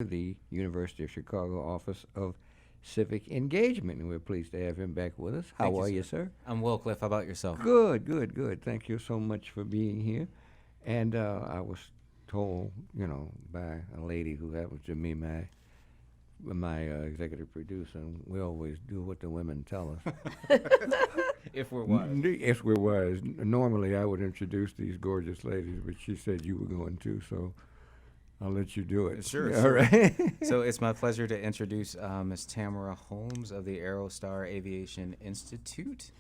the University of Chicago Office of Civic Engagement, and we're pleased to have him back with us. Thank How you, are you, sir. sir? I'm well, Cliff. How about yourself? Good, good, good. Thank you so much for being here. And I was told, by a lady who happens to be my executive producer, and we always do what the women tell us. If we're wise. Yes, we're wise. Normally, I would introduce these gorgeous ladies, but she said you were going to, so I'll let you do it. Sure, All sure. right. So it's my pleasure to introduce Ms. Tammera Holmes of the AeroStar Aviation Institute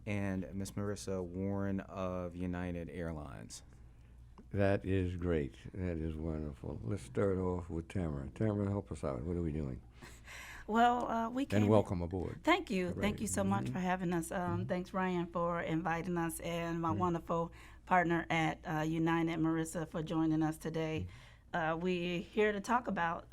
and Ms. Marissa Warren of United Airlines. That is great. That is wonderful. Let's start off with Tammera. Tammera, help us out. What are we doing? Well, we came. And welcome aboard. Thank you. Right. Thank you so much for having us. Thanks, Ryan, for inviting us, and my wonderful partner at United, Marissa, for joining us today. We're here to talk about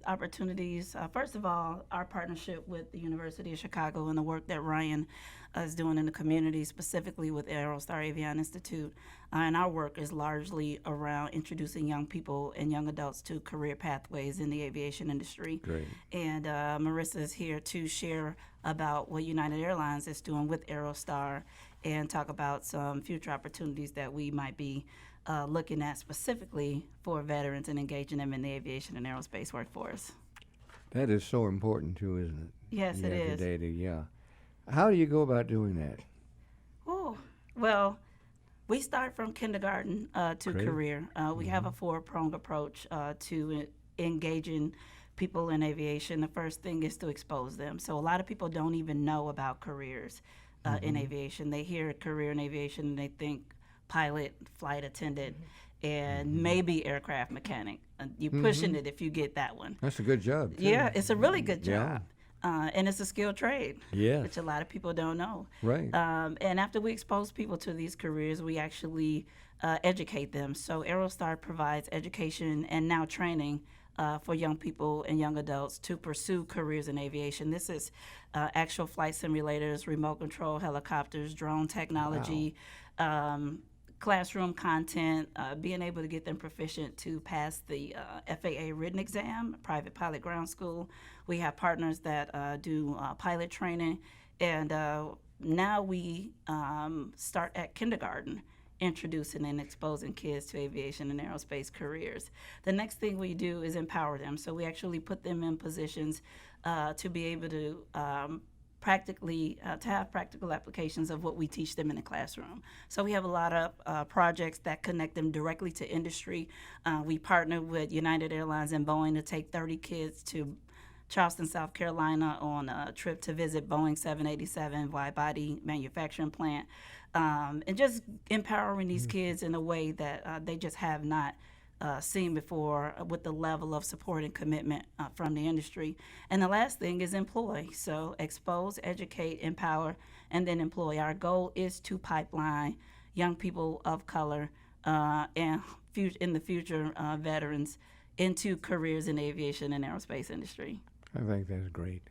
opportunities. First of all, our partnership with the University of Chicago and the work that Ryan is doing in the community, specifically with AeroStar Avion Institute. And our work is largely around introducing young people and young adults to career pathways in the aviation industry. Great. And Marissa is here to share about what United Airlines is doing with AeroStar and talk about some future opportunities that we might be looking at specifically for veterans and engaging them in the aviation and aerospace workforce. That is so important too, isn't it? Yes, it is. Data, yeah. How do you go about doing that? Oh, well, we start from kindergarten to Great. career. We have a four-pronged approach to engaging people in aviation. The first thing is to expose them. So a lot of people don't even know about careers in aviation. They hear a career in aviation and they think pilot, flight attendant, and maybe aircraft mechanic. You're pushing it if you get that one. That's a good job, too. Yeah, it's a really good Yeah. job. And it's a skilled trade, Yes. which a lot of people don't know. Right. And after we expose people to these careers, we actually educate them. So AeroStar provides education and now training for young people and young adults to pursue careers in aviation. This is actual flight simulators, remote control helicopters, drone technology, classroom content, being able to get them proficient to pass the FAA written exam, private pilot ground school. We have partners that do pilot training, and now we start at kindergarten, introducing and exposing kids to aviation and aerospace careers. The next thing we do is empower them. So we actually put them in positions to be able to practically to have practical applications of what we teach them in the classroom. So we have a lot of projects that connect them directly to industry. We partner with United Airlines and Boeing to take 30 kids to Charleston, South Carolina on a trip to visit Boeing 787 wide-body manufacturing plant, and just empowering these kids in a way that they just have not seen before with the level of support and commitment from the industry. And the last thing is employ. So expose, educate, empower, and then employ. Our goal is to pipeline young people of color and in the future veterans into careers in the aviation and aerospace industry. I think that's great.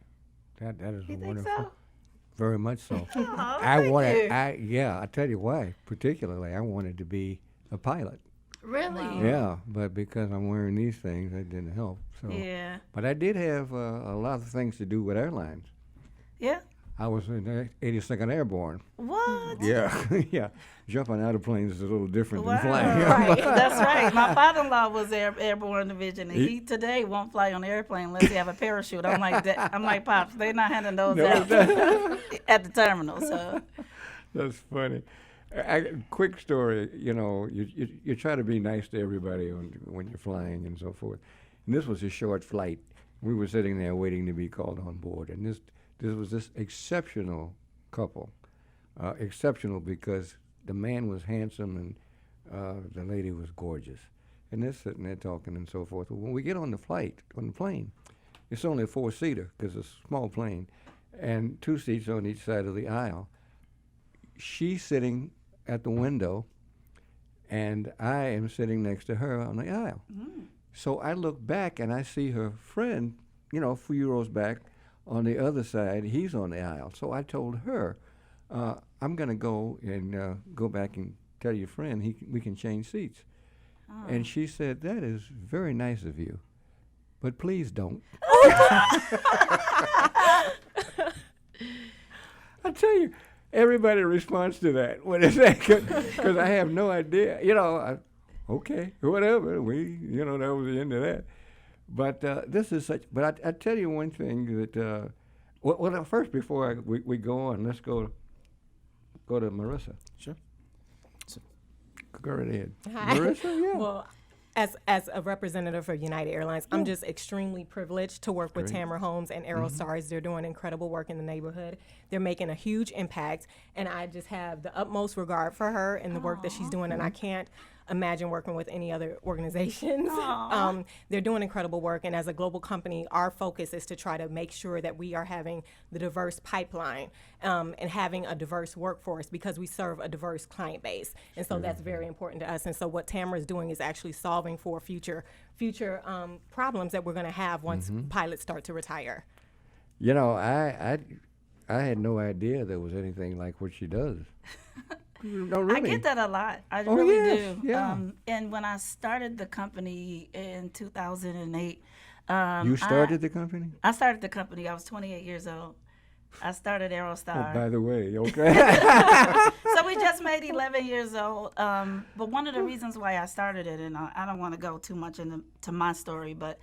That is You think wonderful. so? Very much so. Oh, I thank wanted. you. I tell you why. Particularly, I wanted to be a pilot. Really? Yeah, but because I'm wearing these things, that didn't help. So. Yeah. But I did have a lot of things to do with airlines. Yeah. I was in the 82nd Airborne. What? Yeah, yeah. Jumping out of planes is a little different Wow. than flying. Right. That's right. My father-in-law was airborne division, and he today won't fly on the airplane unless he have a parachute. I'm like, Pops, they're not handing those out at the terminal. So. That's funny. Quick story. You try to be nice to everybody when you're flying and so forth. And this was a short flight. We were sitting there waiting to be called on board, and this was this exceptional couple. Exceptional because the man was handsome and the lady was gorgeous. And they're sitting there talking and so forth. When we get on the plane, it's only a four-seater because it's a small plane, and two seats on each side of the aisle. She's sitting at the window, and I am sitting next to her on the aisle. So I look back, and I see her friend, a few rows back, on the other side. He's on the aisle. So I told her, I'm going to go and go back and tell your friend we can change seats. And she said, that is very nice of you, but please don't. I tell you, everybody responds to that when it's that, because I have no idea. Okay, whatever. That was the end of that. But this is such. But I tell you one thing that. Well, first before we go on, let's go to Marissa. Sure. Go right ahead. Hi. Marissa, yeah. Well, as a representative for United Airlines, I'm just extremely privileged to work with Tammera Holmes and AeroStar. They're doing incredible work in the neighborhood. They're making a huge impact, and I just have the utmost regard for her and the work that she's doing, and I can't imagine working with any other organizations. They're doing incredible work, and as a global company, our focus is to try to make sure that we are having the diverse pipeline and having a diverse workforce, because we serve a diverse client base, and so that's very important to us. And so what Tammera is doing is actually solving for future problems that we're going to have once pilots start to retire. I had no idea there was anything like what she does. No, really. I get that a lot. I Oh, really yes, do. yeah. And when I started the company in 2008, You started the company? I started the company. I was 28 years old. I started AeroStar. Oh, by the way, okay. So we just made 11 years old. But one of the reasons why I started it, and I don't want to go too much into my story, but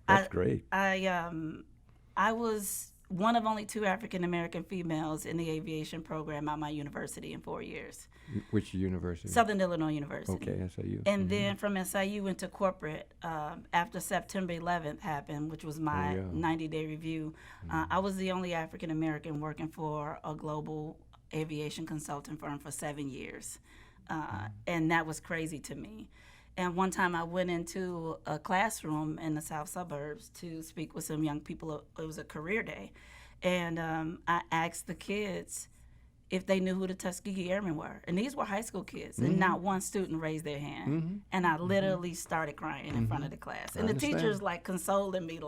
That's great. I was one of only 2 African American females in the aviation program at my university in 4 years. Which university? Southern Illinois University. Okay, SIU. And then from SIU into corporate, after September 11th happened, which was my 90-day review, I was the only African American working for a global aviation consulting firm for 7 years. And that was crazy to me. And one time I went into a classroom in the south suburbs to speak with some young people. It was a career day. And I asked the kids if they knew who the Tuskegee Airmen were. And these were high school kids. And not one student raised their hand. And I literally started crying in front of the class. And the teachers consoling me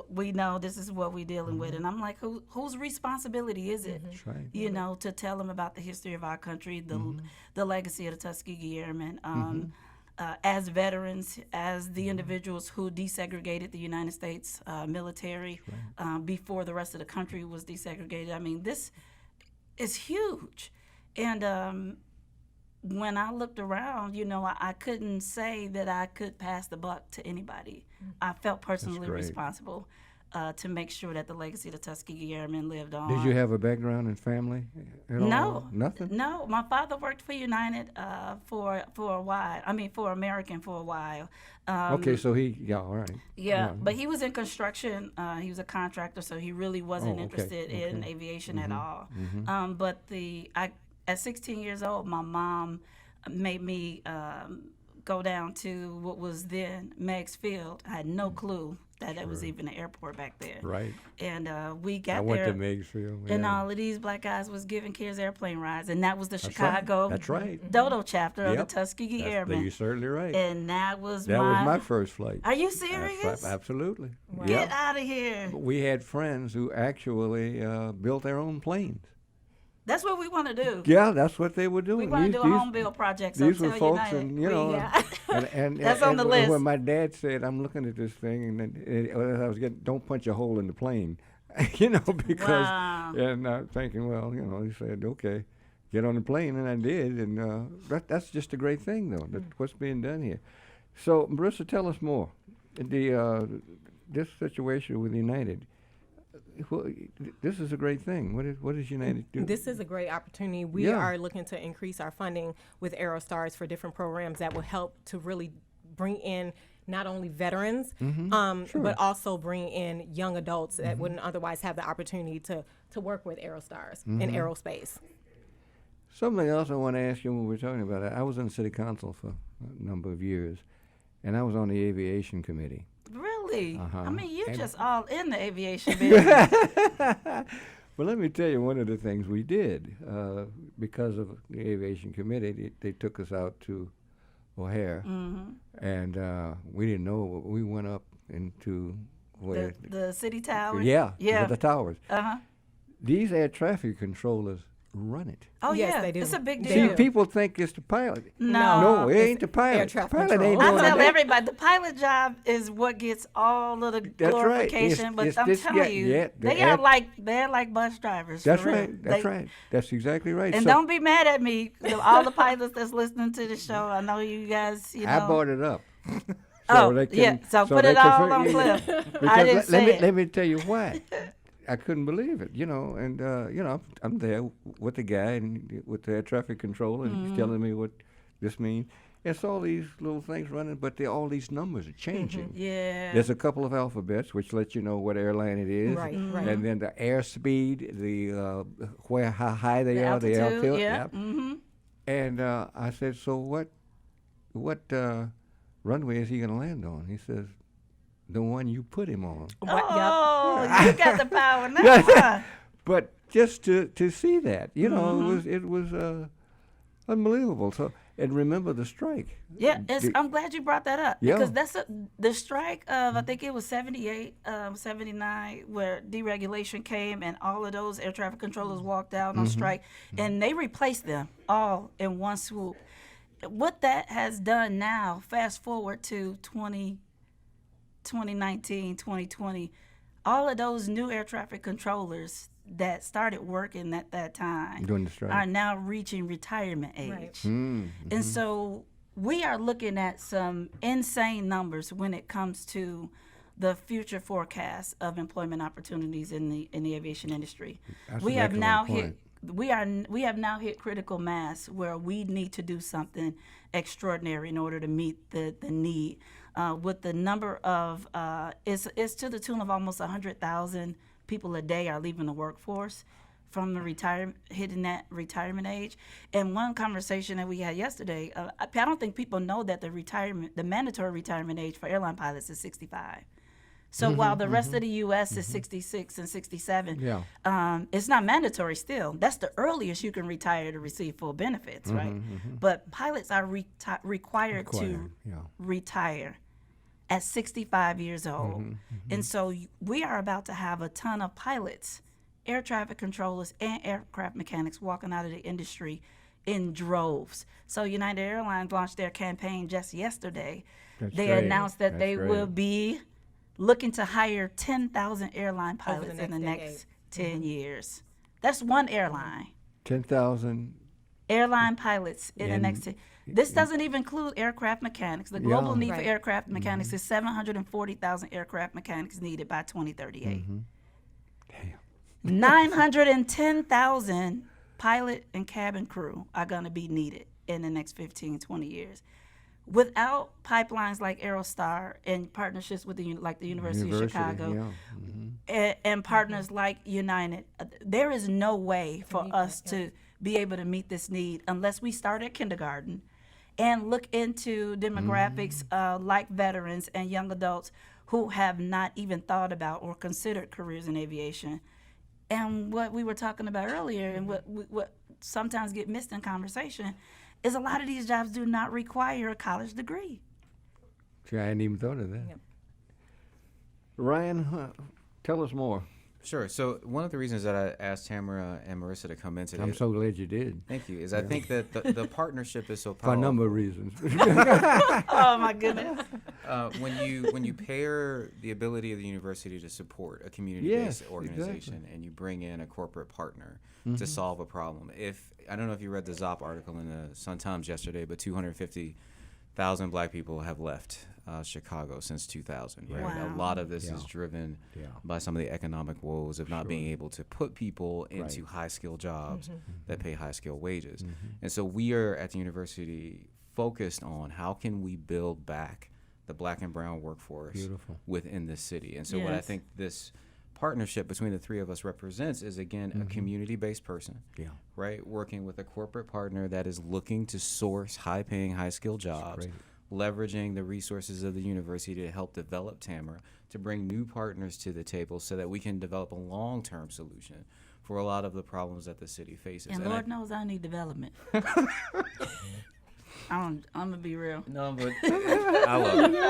we know this is what we're dealing with. And I'm like, whose responsibility is it? That's right. To tell them about the history of our country, the legacy of the Tuskegee Airmen. As veterans, as the individuals who desegregated the United States military before the rest of the country was desegregated. I mean, this is huge. And when I looked around, I couldn't say that I could pass the buck to anybody. I felt personally responsible to make sure that the legacy of the Tuskegee Airmen lived on. Did you have a background in family at all? No. Nothing? No. My father worked for United for a while. I mean, for American for a while. Okay, so all right. Yeah, but he was in construction. He was a contractor, so he really wasn't interested in aviation at all. But at 16 years old, my mom made me go down to what was then Meigs Field. I had no clue that it was even an airport back there. Right. And we got I there. went to Meigs Field. And all of these black guys was giving kids airplane rides. And that was the Chicago That's right. Dodo chapter of the Tuskegee Airmen. You're certainly right. And that was my first flight. Are you serious? Absolutely. Wow. Get out of here. We had friends who actually built their own planes. That's what we want to do. Yeah, that's what they were doing. We want to do a home build project. So These were tell folks, United. and That's on the list. When my dad said, "I'm looking at this thing," and I was don't punch a hole in the plane, because, Wow. and thinking, well, he said, "Okay, get on the plane," and I did, and that's just a great thing, though. That's what's being done here. So, Marissa, tell us more. This situation with United. Well, this is a great thing. What does United do? This is a great opportunity. We are looking to increase our funding with AeroStars for different programs that will help to really bring in not only veterans, but also bring in young adults that wouldn't otherwise have the opportunity to work with AeroStars in aerospace. Something else I want to ask you when we're talking about it. I was in city council for a number of years, and I was on the aviation committee. Really? Uh-huh. I mean, you're just all in the aviation business. Well, let me tell you one of the things we did. Because of the aviation committee, they took us out to O'Hare, and we didn't know. We went up into the city tower? Yeah, Yeah. the towers. Uh-huh. These air traffic controllers run it. Oh Yes, yeah, they do. it's a big They deal. See, people think it's the pilot. No. No, it It's ain't the pilot. air traffic Pilot control. ain't I doing tell that. everybody the pilot job is what gets all of the That's right. glorification, but It's I'm this telling guy- you, yeah, the they air- are like bus drivers. That's for real. right. That's They- right. That's exactly right. And So don't be mad at me, all the pilots that's listening to the show. I know you guys, I brought it up. Oh, they can- yeah. So put they it can all figure- on yeah. Cliff. Because I didn't say it. let me tell you why. I couldn't believe it, and I'm there with the guy and with the air traffic controller, and he's telling me what this means. It's all these little things running, but all these numbers are changing. Yeah. There's a couple of alphabets which let you know what airline it is, Right, right. and then the airspeed, the how high they The are, the altitude, altitude. yeah. Yep. Mm-hmm. And I said, so what runway is he going to land on? He says, the one you put him on. Oh, you got the power now. huh? But just to see that, Mm-hmm. it was unbelievable. So, and remember the strike. Yeah, The- I'm glad you brought that up Yeah. because that's the strike of I think it was 78, 79 where deregulation came and all of those air traffic controllers walked out on strike and they replaced them all in one swoop. What that has done now, fast forward to 2019, 2020, all of those new air traffic controllers that started working at that time During the strike. are now reaching retirement age. Right. And so we are looking at some insane numbers when it comes to the future forecast of employment opportunities in the aviation industry. That's we an have now excellent hit we have now hit critical mass where we need to do something extraordinary in order to meet the need. With the number of it's to the tune of almost 100,000 people a day are leaving the workforce from the hitting that retirement age. And one conversation that we had yesterday, I don't think people know that the mandatory retirement age for airline pilots is 65. So while the rest of the U.S. is 66 and 67, Yeah. it's not mandatory still. That's the earliest you can retire to receive full benefits, right? But pilots are required to Required, yeah. retire at 65 years old. And so we are about to have a ton of pilots, air traffic controllers, and aircraft mechanics walking out of the industry in droves. So United Airlines launched their campaign just yesterday. That's They great. announced that That's they great. will be looking to hire 10,000 airline pilots in the next next 10 years. That's one airline. 10,000. Airline pilots in the And- next 10. This doesn't even include aircraft mechanics. The global Yeah. need for Right. aircraft mechanics is 740,000 aircraft mechanics needed by 2038. Damn. 910,000 pilot and cabin crew are going to be needed in the next 15, 20 years. Without pipelines like AeroStar and partnerships with the University of Chicago Yeah. and partners like United, there is no way for us to be able to meet this need unless we start at kindergarten and look into demographics like veterans and young adults who have not even thought about or considered careers in aviation. And what we were talking about earlier and what sometimes get missed in conversation is a lot of these jobs do not require a college degree. See, I hadn't even thought of that. Ryan, tell us more. Sure. So one of the reasons that I asked Tammera and Marissa to come in today, I'm so glad you did. thank you, is I think that the partnership is so For a powerful. number of reasons. Oh my goodness. When you pair the ability of the university to support a community-based Yes, organization exactly. and you bring in a corporate partner to solve a problem. I don't know if you read the Zop article in the Sun-Times yesterday, but 250,000 black people have left Chicago since 2000. Right? Wow. A lot of this Yeah. is driven Yeah. by some of the economic woes of not being able to put people into Right. high-skilled jobs that pay high-skilled wages. And so we are at the university focused on how can we build back the black and brown workforce Beautiful. within the city. And so what I Yes. think this partnership between the three of us represents is, again, a community-based person, Yeah. right, working with a corporate partner that is looking to source high-paying, high-skilled jobs, great. leveraging the resources of the university to help develop Tammera, to bring new partners to the table so that we can develop a long-term solution for a lot of the problems that the city faces. And And Lord knows I need development. I'm gonna be real. No, but I love it.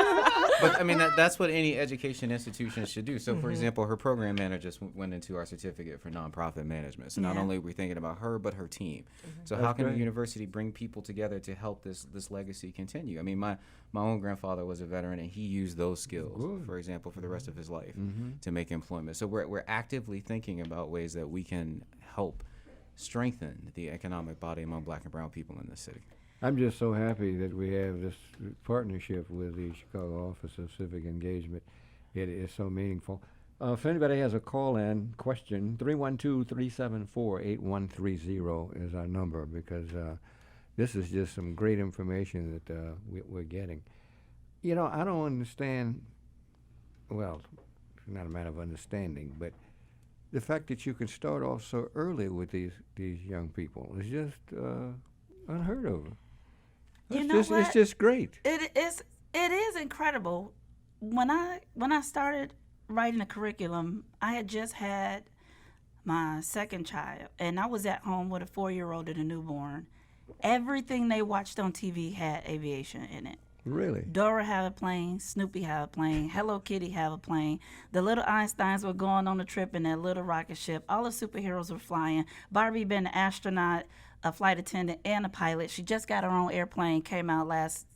But I mean, that's what any education institution should do. So, for example, her program manager just went into our certificate for nonprofit management. So not Yeah. only are we thinking about her, but her team. So how That's can great. the university bring people together to help this legacy continue? I mean, my own grandfather was a veteran, and he used those skills, Good. for example, for the rest of his life to make employment. So we're actively thinking about ways that we can help strengthen the economic body among Black and brown people in this city. I'm just so happy that we have this partnership with the Chicago Office of Civic Engagement. It is so meaningful. If anybody has a call-in question, 312-374-8130 is our number, because this is just some great information that we're getting. You know, I don't understand, well, it's not a matter of understanding, but the fact that you can start off so early with these young people is just unheard of. You know what? It's just great. It is incredible. When I started writing the curriculum, I had just had my second child, and I was at home with a 4-year-old and a newborn. Everything they watched on TV had aviation in it. Really? Dora had a plane, Snoopy had a plane, Hello Kitty had a plane. The little Einsteins were going on a trip in their little rocket ship. All the superheroes were flying. Barbie been an astronaut, a flight attendant, and a pilot. She just got her own airplane, came out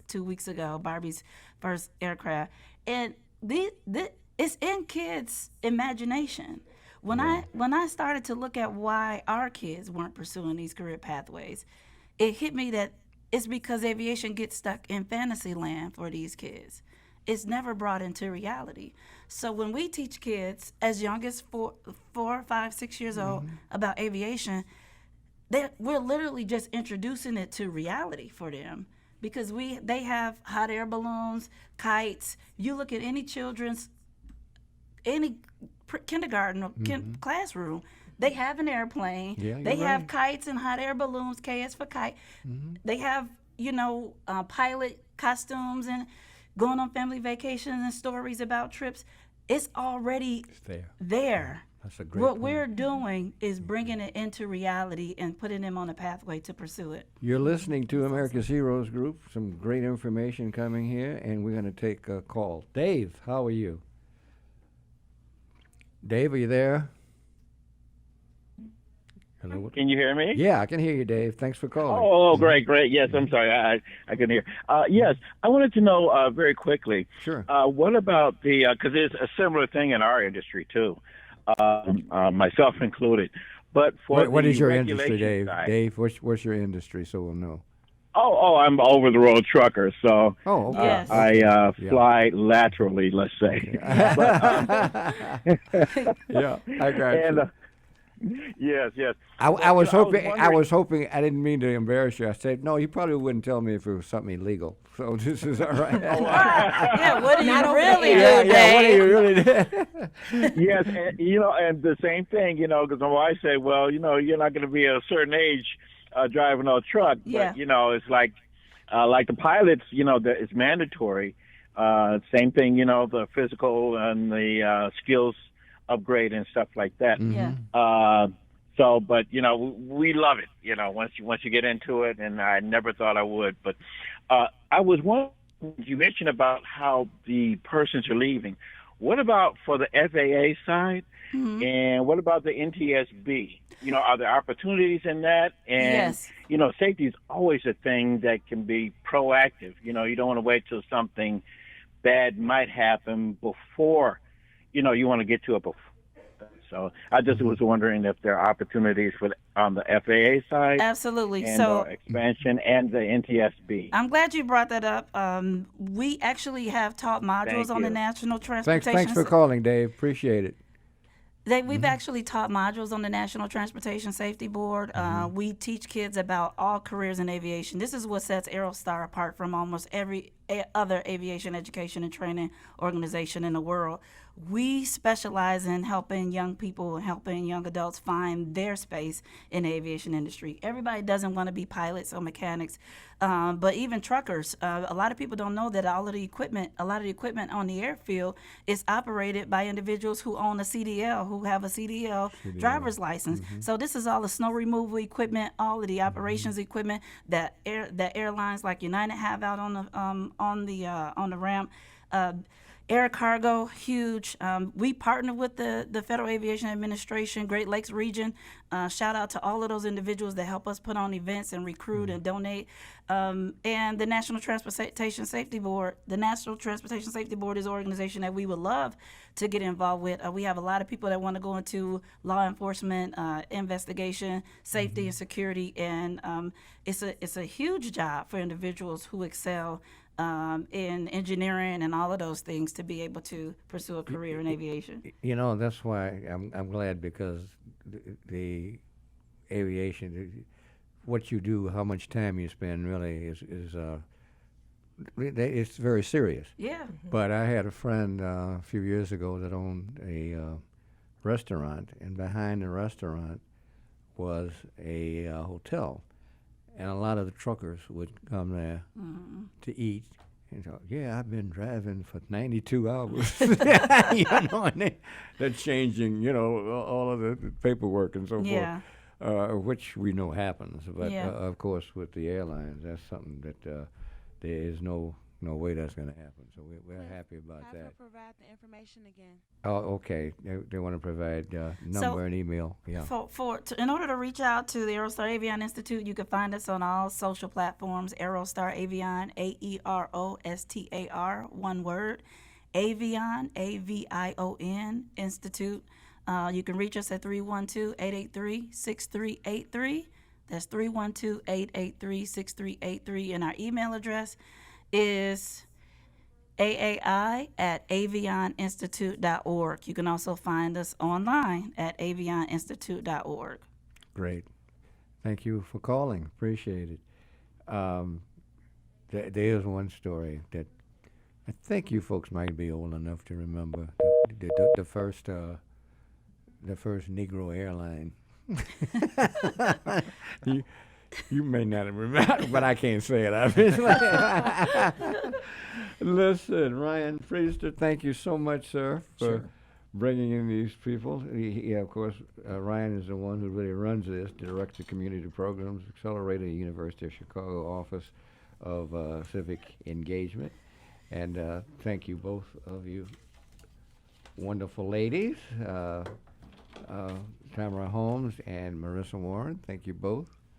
2 weeks ago, Barbie's first aircraft. And it's in kids' imagination. When I started to look at why our kids weren't pursuing these career pathways, it hit me that it's because aviation gets stuck in fantasy land for these kids. It's never brought into reality. So when we teach kids as young as 4, 5, 6 years old about aviation, we're literally just introducing it to reality for them, because they have hot air balloons, kites. You look at any kindergarten or classroom, they have an airplane. Yeah, they you're have right. kites and hot air balloons, KS for kite. They have, pilot costumes and going on family vacations and stories about trips. It's already there. That's a great What point. we're doing is bringing it into reality and putting them on a pathway to pursue it. You're listening to America's Heroes Group. Some great information coming here, and we're going to take a call. Dave, how are you? Dave, are you there? Hello. Can you hear me? Yeah, I can hear you, Dave. Thanks for calling. Oh, great. Yes, I'm sorry. I couldn't hear. Yes, I wanted to know very quickly. Sure. What about because there's a similar thing in our industry, too, myself included. But for What the is your industry, regulation Dave? side- Dave, what's your industry so we'll know? Oh, I'm over the road trucker, so Oh, okay. Yes. I fly laterally, let's say. Yeah, I got And you. yes. I was you know, hoping. I wondering- was hoping. I didn't mean to embarrass you. I said, no, you probably wouldn't tell me if it was something illegal. So this is all right. Yeah, what do Not you over really there. do, yeah. What do Dave? you really do? Yes, and, and the same thing, because my wife said, well, you're not going to be a certain age driving a truck, Yeah. but it's like the pilots, that it's mandatory. Same thing, the physical and the skills upgrade and stuff like that. Yeah. But we love it, once you get into it, and I never thought I would, but I was wondering, you mentioned about how the persons are leaving. What about for the FAA side, and what about the NTSB? Are there opportunities in that? And, Yes. Safety is always a thing that can be proactive. You don't want to wait till something bad might happen before, you want to get to it before. So I just was wondering if there are opportunities on the FAA side. Absolutely. And So expansion and the NTSB. I'm glad you brought that up. We actually have taught modules Thank on the you. National Transportation. Thanks for calling, Dave. Appreciate it. We've actually taught modules on the National Transportation Safety Board. We teach kids about all careers in aviation. This is what sets AeroStar apart from almost every other aviation education and training organization in the world. We specialize in helping young people, helping young adults find their space in the aviation industry. Everybody doesn't want to be pilots or mechanics, but even truckers. A lot of people don't know that a lot of the equipment on the airfield is operated by individuals who own a CDL, who have a CDL driver's license. So this is all the snow removal equipment, all of the operations equipment that airlines like United have out on the ramp. Air cargo, huge. We partner with the Federal Aviation Administration, Great Lakes region. Shout out to all of those individuals that help us put on events and recruit and donate. And the National Transportation Safety Board. The National Transportation Safety Board is an organization that we would love to get involved with. We have a lot of people that want to go into law enforcement, investigation, safety and security, and it's a huge job for individuals who excel in engineering and all of those things to be able to pursue a career in aviation. You know, that's why I'm glad, because the aviation, what you do, how much time you spend, really is it's very serious. Yeah. But I had a friend a few years ago that owned a restaurant, and behind the restaurant was a hotel. And a lot of the truckers would come there to eat. And so, yeah, I've been driving for 92 hours. You know, and they're changing, all of the paperwork and so Yeah. forth, which we know happens. But, Yeah. Of course, with the airlines, that's something that there is no way that's going to happen. So we're happy about Have that. her provide the information again. Oh, okay. They want to provide number and email. Yeah. In order to reach out to the AeroStar Avion Institute, you can find us on all social platforms. AeroStar Avion, AeroStar, one word. Avion, Avion Institute. You can reach us at 312-883-6383. That's 312-883-6383. And our email address is aai@avioninstitute.org. You can also find us online at avioninstitute.org. Great. Thank you for calling. Appreciate it. There's one story that I think you folks might be old enough to remember. The first Negro airline. You may not remember, but I can't say it, obviously. Listen, Ryan Priester, thank you so much, sir, for bringing in these people. Of course, Ryan is the one who really runs this, directs the community programs, Accelerator, University of Chicago Office of Civic Engagement. And thank you, both of you wonderful ladies, Tammera Holmes and Marissa Warren. Thank you both.